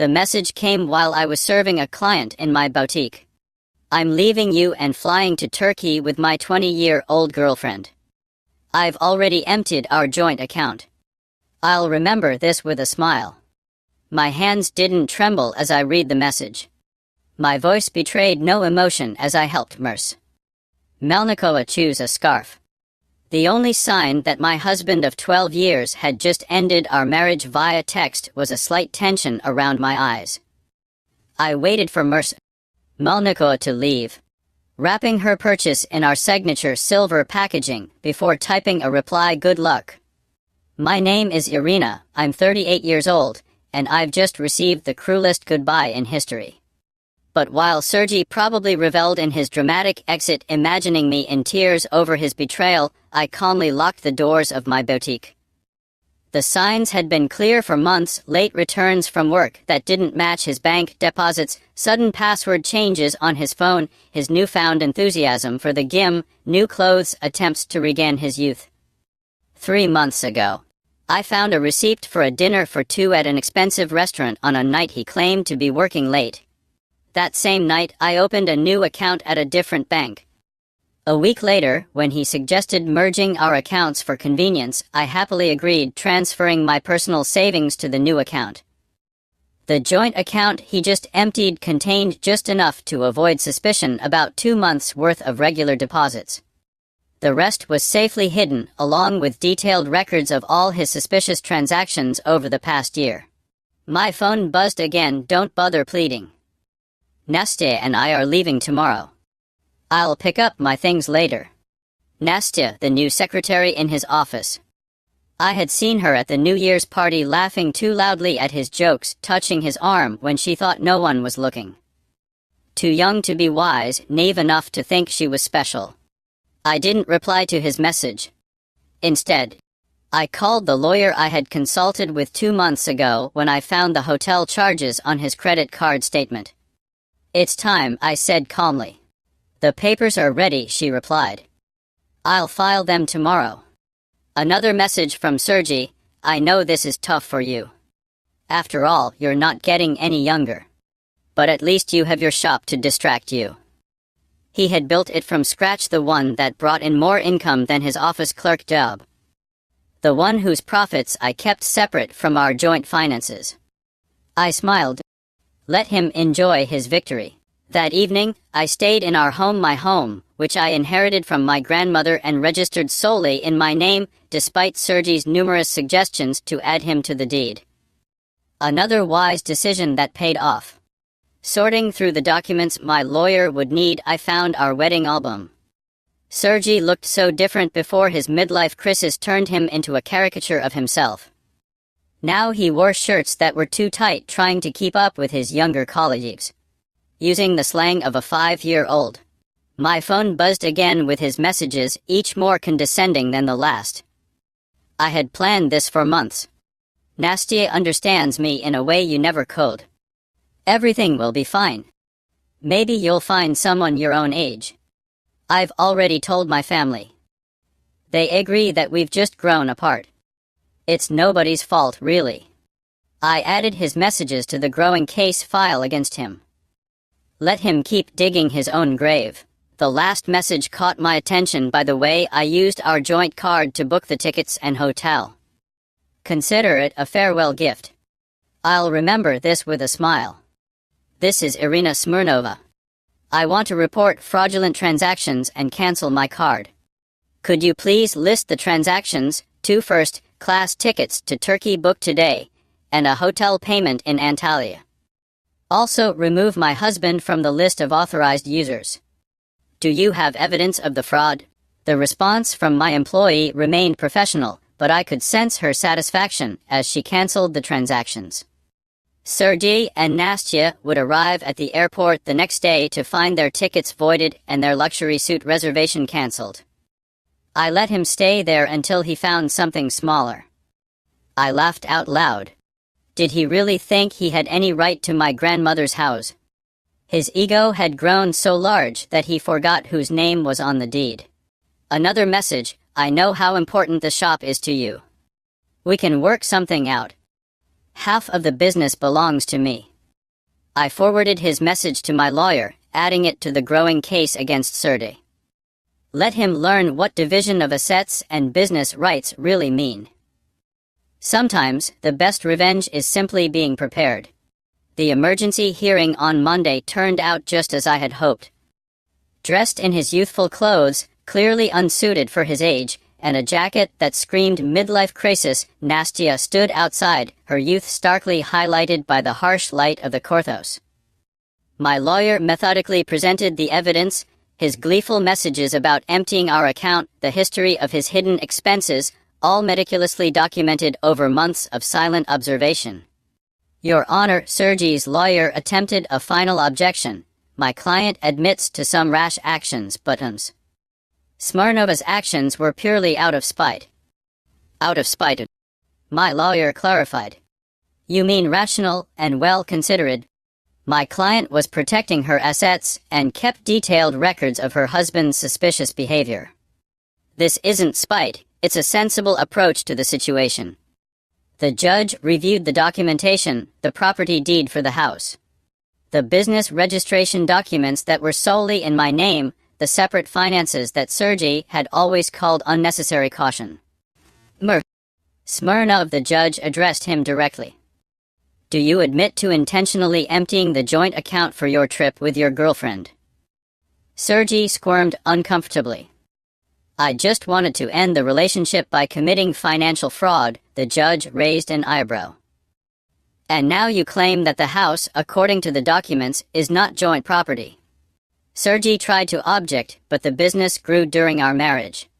The message came while I was serving a client in my boutique. I'm leaving you and flying to Turkey with my 20-year-old girlfriend. I've already emptied our joint account. I'll remember this with a smile. My hands didn't tremble as I read the message. My voice betrayed no emotion as I helped Mers Melnikova choose a scarf. The only sign that my husband of 12 years had just ended our marriage via text was a slight tension around my eyes. I waited for Mers Melnikova to leave, wrapping her purchase in our signature silver packaging before typing a reply, "Good luck. My name is Irina, I'm 38 years old, and I've just received the cruelest goodbye in history." But while Sergei probably reveled in his dramatic exit, imagining me in tears over his betrayal, I calmly locked the doors of my boutique. The signs had been clear for months: late returns from work that didn't match his bank deposits, sudden password changes on his phone, his newfound enthusiasm for the gym, new clothes, attempts to regain his youth. 3 months ago, I found a receipt for a dinner for two at an expensive restaurant on a night he claimed to be working late. That same night, I opened a new account at a different bank. A week later, when he suggested merging our accounts for convenience, I happily agreed, transferring my personal savings to the new account. The joint account he just emptied contained just enough to avoid suspicion, about 2 months' worth of regular deposits. The rest was safely hidden, along with detailed records of all his suspicious transactions over the past year. My phone buzzed again. "Don't bother pleading. Nastya and I are leaving tomorrow. I'll pick up my things later." Nastya, the new secretary in his office. I had seen her at the New Year's party laughing too loudly at his jokes, touching his arm when she thought no one was looking. Too young to be wise, naive enough to think she was special. I didn't reply to his message. Instead, I called the lawyer I had consulted with 2 months ago when I found the hotel charges on his credit card statement. "It's time," I said calmly. "The papers are ready," she replied. "I'll file them tomorrow." Another message from Sergei: "I know this is tough for you. After all, you're not getting any younger. But at least you have your shop to distract you." He had built it from scratch, the one that brought in more income than his office clerk job. The one whose profits I kept separate from our joint finances. I smiled. Let him enjoy his victory. That evening, I stayed in our home, my home, which I inherited from my grandmother and registered solely in my name, despite Sergei's numerous suggestions to add him to the deed. Another wise decision that paid off. Sorting through the documents my lawyer would need, I found our wedding album. Sergei looked so different before his midlife crisis turned him into a caricature of himself. Now he wore shirts that were too tight, trying to keep up with his younger colleagues. Using the slang of a 5-year-old. My phone buzzed again with his messages, each more condescending than the last. I had planned this for months. "Nastya understands me in a way you never could. Everything will be fine. Maybe you'll find someone your own age. I've already told my family. They agree that we've just grown apart. It's nobody's fault, really." I added his messages to the growing case file against him. Let him keep digging his own grave. The last message caught my attention by the way I used our joint card to book the tickets and hotel. "Consider it a farewell gift. I'll remember this with a smile. This is Irina Smirnova. I want to report fraudulent transactions and cancel my card. Could you please list the transactions, 2 first-class tickets to Turkey booked today, and a hotel payment in Antalya. Also, remove my husband from the list of authorized users. Do you have evidence of the fraud?" The response from my employee remained professional, but I could sense her satisfaction as she canceled the transactions. Sergei and Nastya would arrive at the airport the next day to find their tickets voided and their luxury suite reservation canceled. I let him stay there until he found something smaller. I laughed out loud. Did he really think he had any right to my grandmother's house? His ego had grown so large that he forgot whose name was on the deed. Another message: "I know how important the shop is to you. We can work something out. Half of the business belongs to me." I forwarded his message to my lawyer, adding it to the growing case against Sergey. Let him learn what division of assets and business rights really mean. Sometimes, the best revenge is simply being prepared. The emergency hearing on Monday turned out just as I had hoped. Dressed in his youthful clothes, clearly unsuited for his age, and a jacket that screamed midlife crisis, Nastya stood outside, her youth starkly highlighted by the harsh light of the courthouse. My lawyer methodically presented the evidence, his gleeful messages about emptying our account, the history of his hidden expenses, all meticulously documented over months of silent observation. Your Honor, Sergey's lawyer attempted a final objection. My client admits to some rash actions, but Smirnova's actions were purely out of spite. Out of spite, my lawyer clarified. You mean rational and well-considered? My client was protecting her assets and kept detailed records of her husband's suspicious behavior. This isn't spite, it's a sensible approach to the situation. The judge reviewed the documentation, the property deed for the house, the business registration documents that were solely in my name, the separate finances that Sergey had always called unnecessary caution. Smirnov, the judge addressed him directly. Do you admit to intentionally emptying the joint account for your trip with your girlfriend? Sergey squirmed uncomfortably. I just wanted to end the relationship by committing financial fraud, the judge raised an eyebrow. And now you claim that the house, according to the documents, is not joint property. Sergey tried to object, but the business grew during our marriage.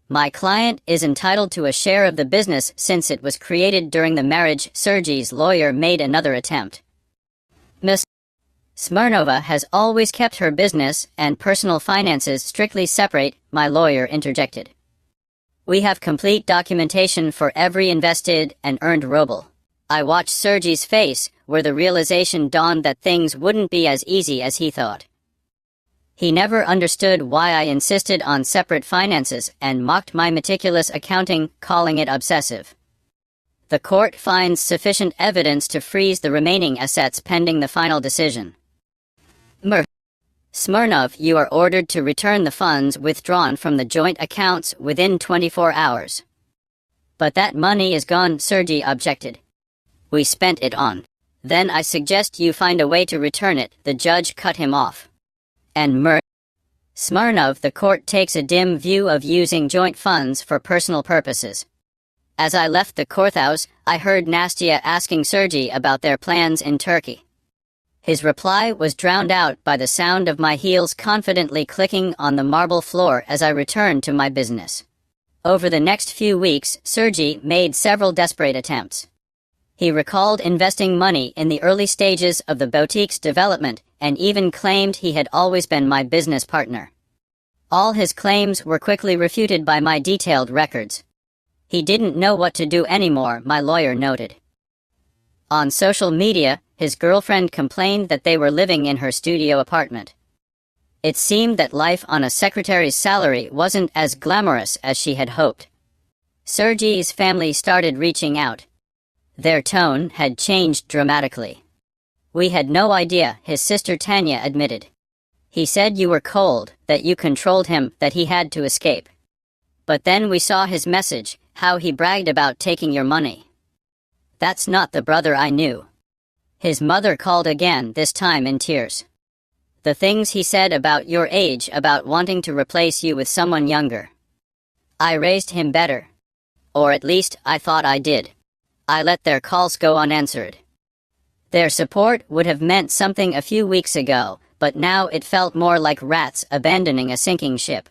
My client is entitled to a share of the business since it was created during the marriage. Sergey's lawyer made another attempt. Ms. Smirnova has always kept her business and personal finances strictly separate, my lawyer interjected. We have complete documentation for every invested and earned ruble. I watched Sergey's face, where the realization dawned that things wouldn't be as easy as he thought. He never understood why I insisted on separate finances and mocked my meticulous accounting, calling it obsessive. The court finds sufficient evidence to freeze the remaining assets pending the final decision. Smirnov, you are ordered to return the funds withdrawn from the joint accounts within 24 hours. But that money is gone, Sergey objected. We spent it on. Then I suggest you find a way to return it, the judge cut him off. And Smirnov, the court takes a dim view of using joint funds for personal purposes. As I left the courthouse, I heard Nastya asking Sergey about their plans in Turkey. His reply was drowned out by the sound of my heels confidently clicking on the marble floor as I returned to my business. Over the next few weeks, Sergey made several desperate attempts. He recalled investing money in the early stages of the boutique's development and even claimed he had always been my business partner. All his claims were quickly refuted by my detailed records. He didn't know what to do anymore, my lawyer noted. On social media, his girlfriend complained that they were living in her studio apartment. It seemed that life on a secretary's salary wasn't as glamorous as she had hoped. Sergey's family started reaching out. Their tone had changed dramatically. We had no idea, his sister Tanya admitted. He said you were cold, that you controlled him, that he had to escape. But then we saw his message, how he bragged about taking your money. That's not the brother I knew. His mother called again, this time in tears. The things he said about your age, about wanting to replace you with someone younger. I raised him better. Or at least, I thought I did. I let their calls go unanswered. Their support would have meant something a few weeks ago, but now it felt more like rats abandoning a sinking ship.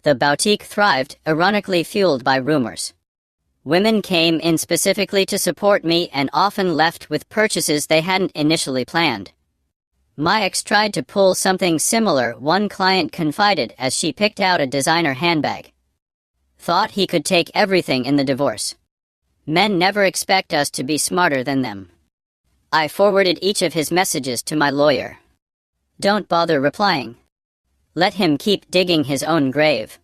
The boutique thrived, ironically fueled by rumors. Women came in specifically to support me and often left with purchases they hadn't initially planned. My ex tried to pull something similar, one client confided as she picked out a designer handbag. Thought he could take everything in the divorce. Men never expect us to be smarter than them. I forwarded each of his messages to my lawyer. Don't bother replying. Let him keep digging his own grave.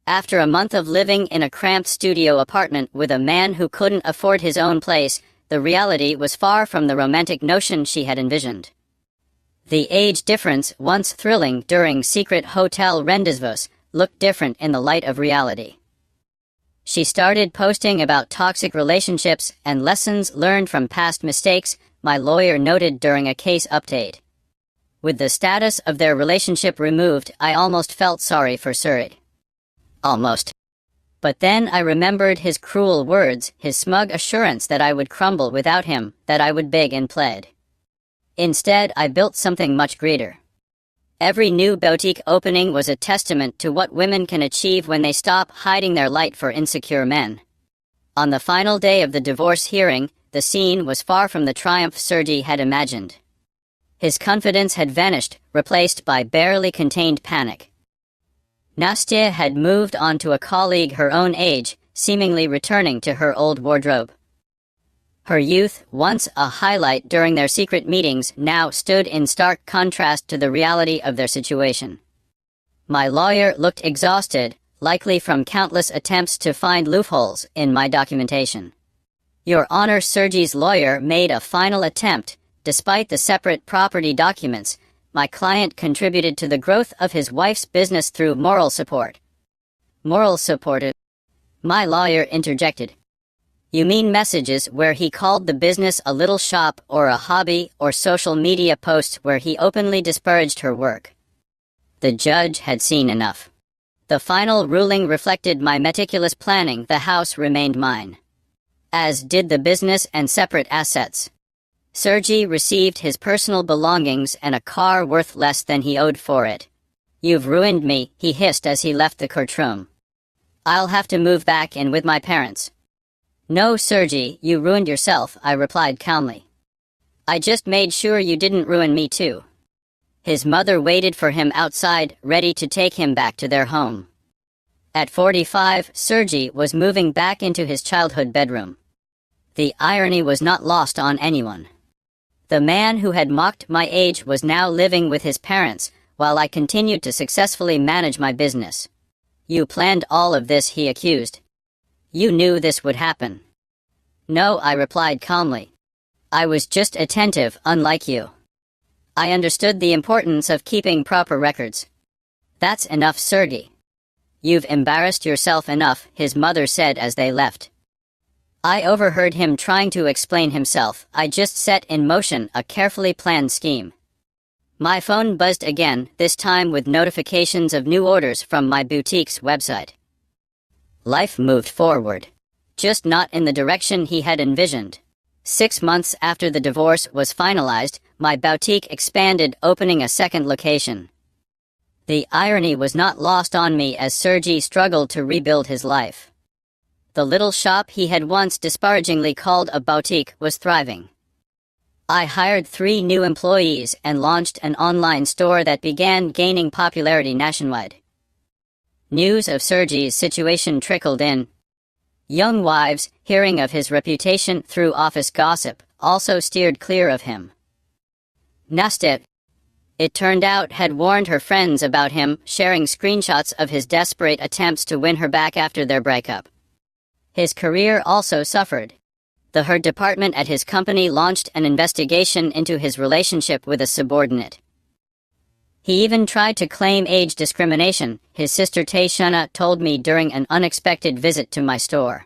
After a month of living in a cramped studio apartment with a man who couldn't afford his own place, the reality was far from the romantic notion she had envisioned. The age difference, once thrilling during secret hotel rendezvous, looked different in the light of reality. She started posting about toxic relationships and lessons learned from past mistakes, my lawyer noted during a case update. With the status of their relationship removed, I almost felt sorry for Suri. Almost. But then I remembered his cruel words, his smug assurance that I would crumble without him, that I would beg and plead. Instead, I built something much greater. Every new boutique opening was a testament to what women can achieve when they stop hiding their light for insecure men. On the final day of the divorce hearing, the scene was far from the triumph Sergey had imagined. His confidence had vanished, replaced by barely contained panic. Nastya had moved on to a colleague her own age, seemingly returning to her old wardrobe. Her youth, once a highlight during their secret meetings, now stood in stark contrast to the reality of their situation. My lawyer looked exhausted, likely from countless attempts to find loopholes in my documentation. Your Honor, Sergey's lawyer made a final attempt. Despite the separate property documents, my client contributed to the growth of his wife's business through moral support. Moral support? My lawyer interjected. You mean messages where he called the business a little shop or a hobby, or social media posts where he openly disparaged her work? The judge had seen enough. The final ruling reflected my meticulous planning. The house remained mine, as did the business and separate assets. Sergey received his personal belongings and a car worth less than he owed for it. You've ruined me, he hissed as he left the courtroom. I'll have to move back in with my parents. No, Sergey, you ruined yourself, I replied calmly. I just made sure you didn't ruin me too. His mother waited for him outside, ready to take him back to their home. At 45, Sergey was moving back into his childhood bedroom. The irony was not lost on anyone. The man who had mocked my age was now living with his parents, while I continued to successfully manage my business. You planned all of this, he accused. You knew this would happen. No, I replied calmly. I was just attentive, unlike you. I understood the importance of keeping proper records. That's enough, Sergey. You've embarrassed yourself enough, his mother said as they left. I overheard him trying to explain himself. I just set in motion a carefully planned scheme. My phone buzzed again, this time with notifications of new orders from my boutique's website. Life moved forward, just not in the direction he had envisioned. 6 months after the divorce was finalized, my boutique expanded, opening a second location. The irony was not lost on me as Sergey struggled to rebuild his life. The little shop he had once disparagingly called a boutique was thriving. I hired 3 new employees and launched an online store that began gaining popularity nationwide. News of Sergey's situation trickled in. Young wives, hearing of his reputation through office gossip, also steered clear of him. Nastya, it turned out, had warned her friends about him, sharing screenshots of his desperate attempts to win her back after their breakup. His career also suffered. The HR department at his company launched an investigation into his relationship with a subordinate. He even tried to claim age discrimination, his sister Tatiana told me during an unexpected visit to my store.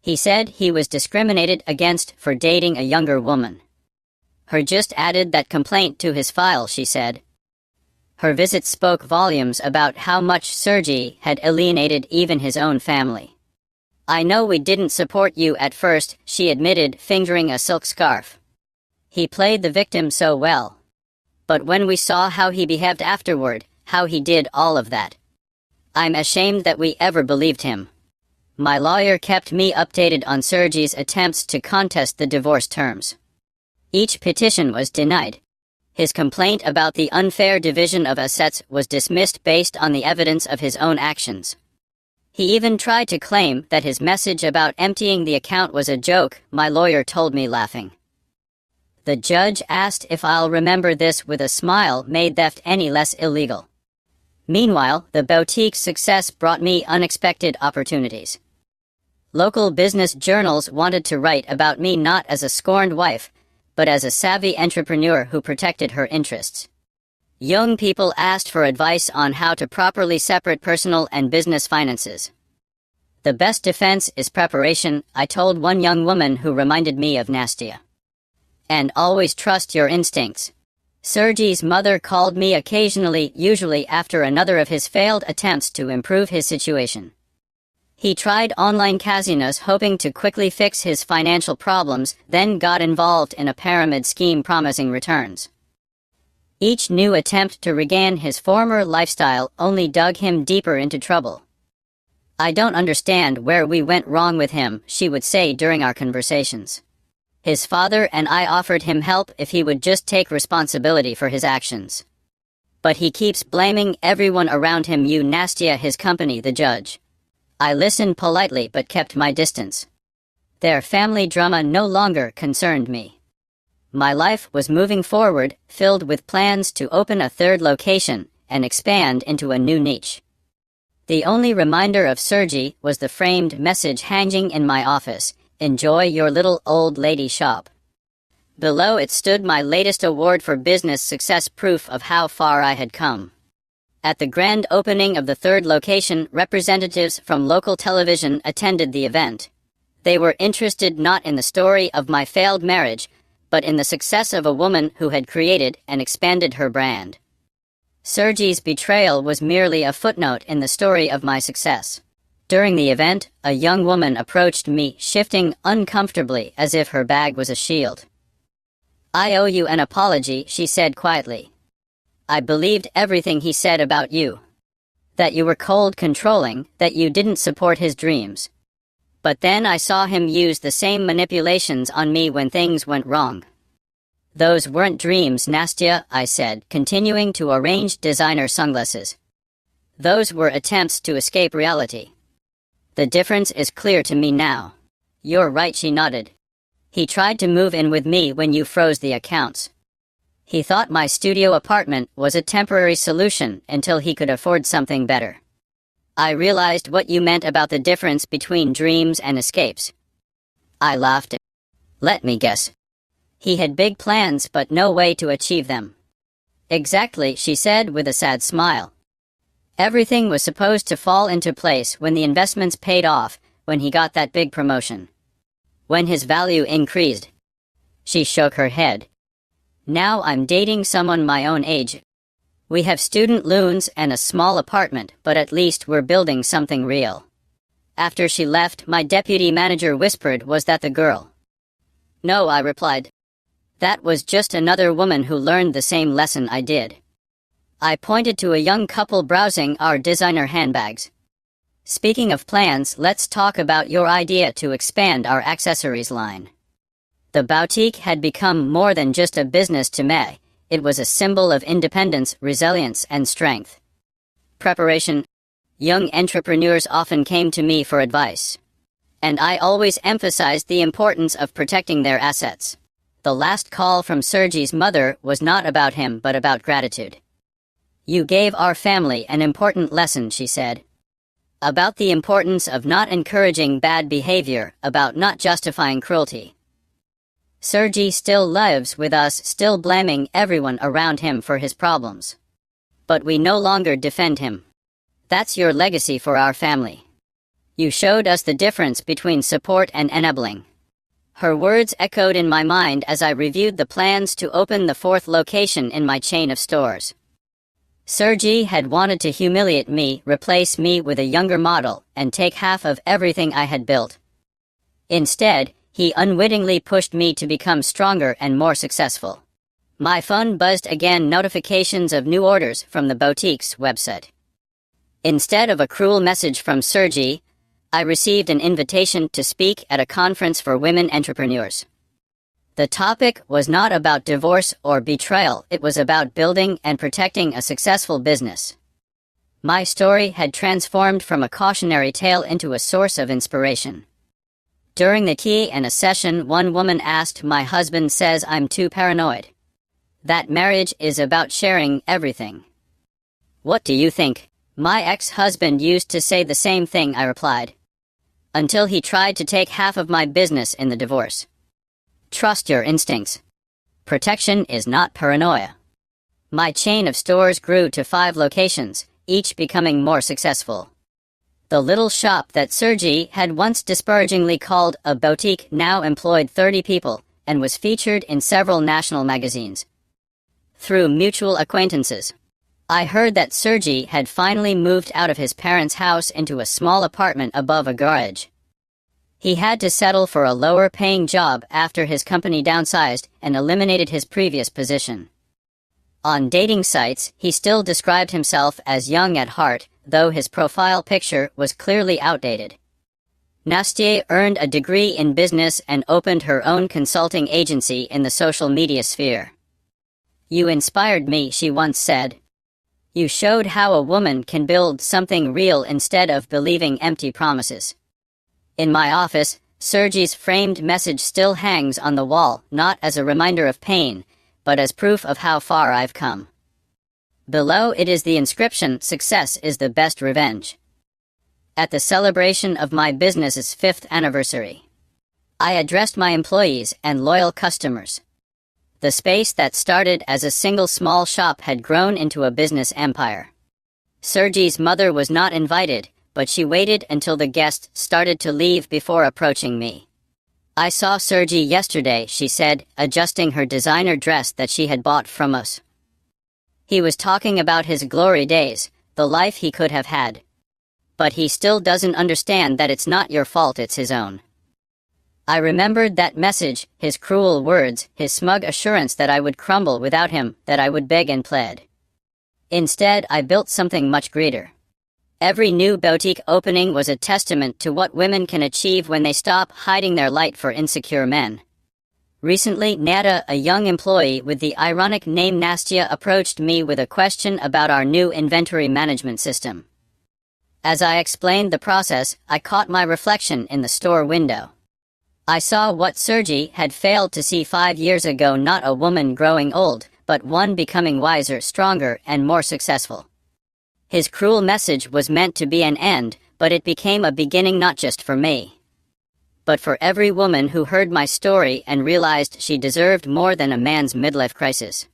He said he was discriminated against for dating a younger woman. Her just added that complaint to his file, she said. Her visit spoke volumes about how much Sergey had alienated even his own family. I know we didn't support you at first, she admitted, fingering a silk scarf. He played the victim so well. But when we saw how he behaved afterward, how he did all of that, I'm ashamed that we ever believed him. My lawyer kept me updated on Sergey's attempts to contest the divorce terms. Each petition was denied. His complaint about the unfair division of assets was dismissed based on the evidence of his own actions. He even tried to claim that his message about emptying the account was a joke, my lawyer told me, laughing. The judge asked if I'll remember this with a smile made theft any less illegal. Meanwhile, the boutique's success brought me unexpected opportunities. Local business journals wanted to write about me not as a scorned wife, but as a savvy entrepreneur who protected her interests. Young people asked for advice on how to properly separate personal and business finances. The best defense is preparation, I told one young woman who reminded me of Nastya. And always trust your instincts. Sergei's mother called me occasionally, usually after another of his failed attempts to improve his situation. He tried online casinos hoping to quickly fix his financial problems, then got involved in a pyramid scheme promising returns. Each new attempt to regain his former lifestyle only dug him deeper into trouble. I don't understand where we went wrong with him, she would say during our conversations. His father and I offered him help if he would just take responsibility for his actions. But he keeps blaming everyone around him, you Nastya, his company, the judge. I listened politely but kept my distance. Their family drama no longer concerned me. My life was moving forward, filled with plans to open a third location and expand into a new niche. The only reminder of Sergei was the framed message hanging in my office, "Enjoy your little old lady shop." Below it stood my latest award for business success, proof of how far I had come. At the grand opening of the third location, representatives from local television attended the event. They were interested not in the story of my failed marriage, but in the success of a woman who had created and expanded her brand. Sergei's betrayal was merely a footnote in the story of my success. During the event, a young woman approached me, shifting uncomfortably as if her bag was a shield. "I owe you an apology," she said quietly. "I believed everything he said about you. That you were cold, controlling, that you didn't support his dreams. But then I saw him use the same manipulations on me when things went wrong." "Those weren't dreams, Nastya," I said, continuing to arrange designer sunglasses. "Those were attempts to escape reality. The difference is clear to me now." "You're right," she nodded. "He tried to move in with me when you froze the accounts. He thought my studio apartment was a temporary solution until he could afford something better. I realized what you meant about the difference between dreams and escapes." I laughed. "Let me guess. He had big plans but no way to achieve them." "Exactly," she said with a sad smile. "Everything was supposed to fall into place when the investments paid off, when he got that big promotion. When his value increased." She shook her head. "Now I'm dating someone my own age. We have student loans and a small apartment, but at least we're building something real." After she left, my deputy manager whispered, "Was that the girl?" "No," I replied. "That was just another woman who learned the same lesson I did." I pointed to a young couple browsing our designer handbags. "Speaking of plans, let's talk about your idea to expand our accessories line." The boutique had become more than just a business to me. It was a symbol of independence, resilience, and strength. Preparation. Young entrepreneurs often came to me for advice. And I always emphasized the importance of protecting their assets. The last call from Sergei's mother was not about him but about gratitude. "You gave our family an important lesson," she said. "About the importance of not encouraging bad behavior, about not justifying cruelty." Sergei still lives with us, still blaming everyone around him for his problems. But we no longer defend him. That's your legacy for our family. You showed us the difference between support and enabling. Her words echoed in my mind as I reviewed the plans to open the fourth location in my chain of stores. Sergei had wanted to humiliate me, replace me with a younger model, and take half of everything I had built. Instead, he unwittingly pushed me to become stronger and more successful. My phone buzzed again, notifications of new orders from the boutique's website. Instead of a cruel message from Sergei, I received an invitation to speak at a conference for women entrepreneurs. The topic was not about divorce or betrayal, it was about building and protecting a successful business. My story had transformed from a cautionary tale into a source of inspiration. During the Q&A session, one woman asked, "My husband says I'm too paranoid. That marriage is about sharing everything. What do you think?" "My ex-husband used to say the same thing," I replied. until he tried to take half of my business in the divorce. Trust your instincts. Protection is not paranoia. My chain of stores grew to 5 locations, each becoming more successful. The little shop that Sergey had once disparagingly called a boutique now employed 30 people and was featured in several national magazines. Through mutual acquaintances, I heard that Sergey had finally moved out of his parents' house into a small apartment above a garage. He had to settle for a lower-paying job after his company downsized and eliminated his previous position. On dating sites, he still described himself as young at heart, though his profile picture was clearly outdated. Nastya earned a degree in business and opened her own consulting agency in the social media sphere. "You inspired me," she once said. "You showed how a woman can build something real instead of believing empty promises." In my office, Sergey's framed message still hangs on the wall, not as a reminder of pain, but as proof of how far I've come. Below it is the inscription, "Success is the best revenge." At the celebration of my business's 5th anniversary, I addressed my employees and loyal customers. The space that started as a single small shop had grown into a business empire. Sergey's mother was not invited, but she waited until the guests started to leave before approaching me. "I saw Sergey yesterday," she said, adjusting her designer dress that she had bought from us. "He was talking about his glory days, the life he could have had. But he still doesn't understand that it's not your fault, it's his own." I remembered that message, his cruel words, his smug assurance that I would crumble without him, that I would beg and plead. Instead, I built something much greater. Every new boutique opening was a testament to what women can achieve when they stop hiding their light for insecure men. Recently, Nada, a young employee with the ironic name Nastya, approached me with a question about our new inventory management system. As I explained the process, I caught my reflection in the store window. I saw what Sergey had failed to see 5 years ago: not a woman growing old, but one becoming wiser, stronger, and more successful. His cruel message was meant to be an end, but it became a beginning, not just for me, but for every woman who heard my story and realized she deserved more than a man's midlife crisis.